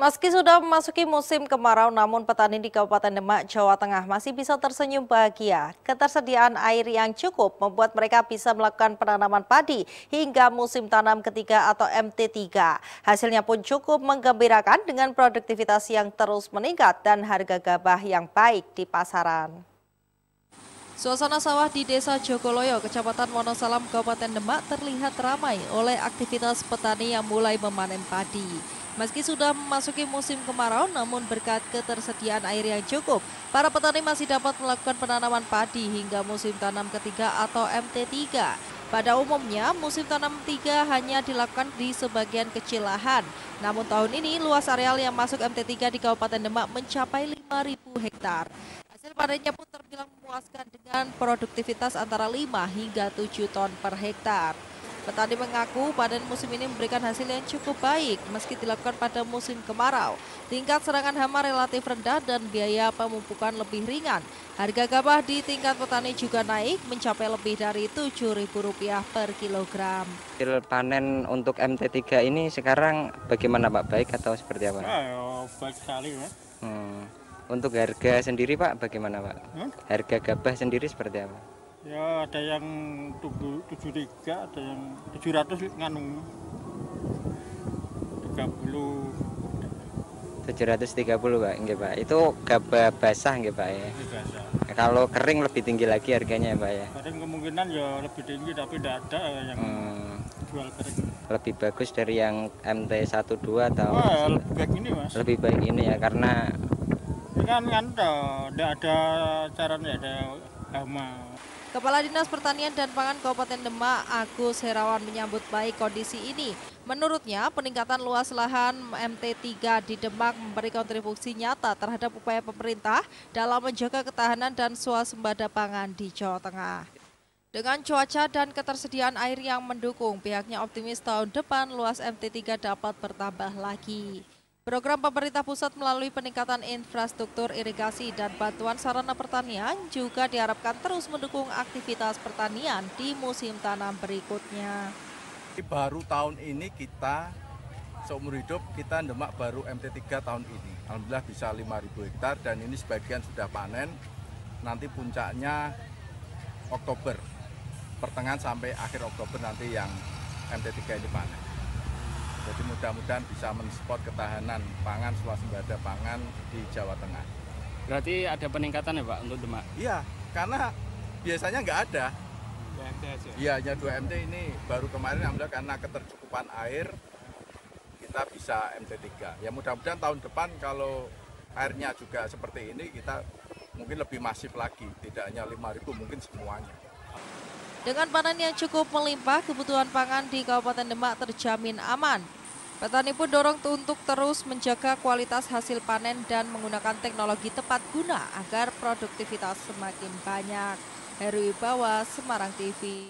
Meski sudah memasuki musim kemarau, namun petani di Kabupaten Demak, Jawa Tengah masih bisa tersenyum bahagia. Ketersediaan air yang cukup membuat mereka bisa melakukan penanaman padi hingga musim tanam ketiga atau MT3. Hasilnya pun cukup menggembirakan dengan produktivitas yang terus meningkat dan harga gabah yang baik di pasaran. Suasana sawah di Desa Jogoloyo, Kecamatan Wonosalam, Kabupaten Demak terlihat ramai oleh aktivitas petani yang mulai memanen padi. Meski sudah memasuki musim kemarau, namun berkat ketersediaan air yang cukup, para petani masih dapat melakukan penanaman padi hingga musim tanam ketiga atau MT3. Pada umumnya, musim tanam 3 hanya dilakukan di sebagian kecil lahan. Namun tahun ini, luas areal yang masuk MT3 di Kabupaten Demak mencapai 5.000 hektar. Hasil panennya pun terbilang memuaskan dengan produktivitas antara 5 hingga 7 ton per hektar. Petani mengaku panen musim ini memberikan hasil yang cukup baik meski dilakukan pada musim kemarau. Tingkat serangan hama relatif rendah dan biaya pemupukan lebih ringan. Harga gabah di tingkat petani juga naik mencapai lebih dari Rp7.000 per kilogram. Hasil panen untuk MT3 ini sekarang bagaimana Pak? Baik atau seperti apa? Baik sekali ya. Untuk harga sendiri Pak bagaimana Pak? Harga gabah sendiri seperti apa? Ya ada yang 73, ada yang 700 nganu 30. 730 Pak, nggih Pak. Itu gabah basah nggih Pak ya. Biasa. Kalau kering lebih tinggi lagi harganya ya Pak ya. Kadang kemungkinan ya lebih tinggi tapi tidak ada yang jual kering. Lebih bagus dari yang MT12 atau Wah, lebih baik ini Mas. lebih baik ini ya karena Ini kan tidak ada caranya, ada hama. Kepala Dinas Pertanian dan Pangan Kabupaten Demak, Agus Herawan menyambut baik kondisi ini. Menurutnya, peningkatan luas lahan MT3 di Demak memberi kontribusi nyata terhadap upaya pemerintah dalam menjaga ketahanan dan swasembada pangan di Jawa Tengah. Dengan cuaca dan ketersediaan air yang mendukung, pihaknya optimis tahun depan luas MT3 dapat bertambah lagi. Program pemerintah pusat melalui peningkatan infrastruktur irigasi dan bantuan sarana pertanian juga diharapkan terus mendukung aktivitas pertanian di musim tanam berikutnya. Baru tahun ini kita seumur hidup kita Demak baru MT3 tahun ini. Alhamdulillah bisa 5.000 hektar dan ini sebagian sudah panen. Nanti puncaknya Oktober, pertengahan sampai akhir Oktober nanti yang MT3 ini panen. Jadi mudah-mudahan bisa mensupport ketahanan pangan, swasembada pangan di Jawa Tengah. Berarti ada peningkatan ya Pak untuk Demak? Iya, karena biasanya nggak ada. Iya, hanya 2 MT ini baru kemarin alhamdulillah karena ketercukupan air kita bisa MT3. Ya mudah-mudahan tahun depan kalau airnya juga seperti ini kita mungkin lebih masif lagi, tidak hanya 5.000 mungkin semuanya. Dengan panen yang cukup melimpah, kebutuhan pangan di Kabupaten Demak terjamin aman. Petani pun dorong untuk terus menjaga kualitas hasil panen dan menggunakan teknologi tepat guna agar produktivitas semakin banyak. Heru Wibawa, Semarang TV.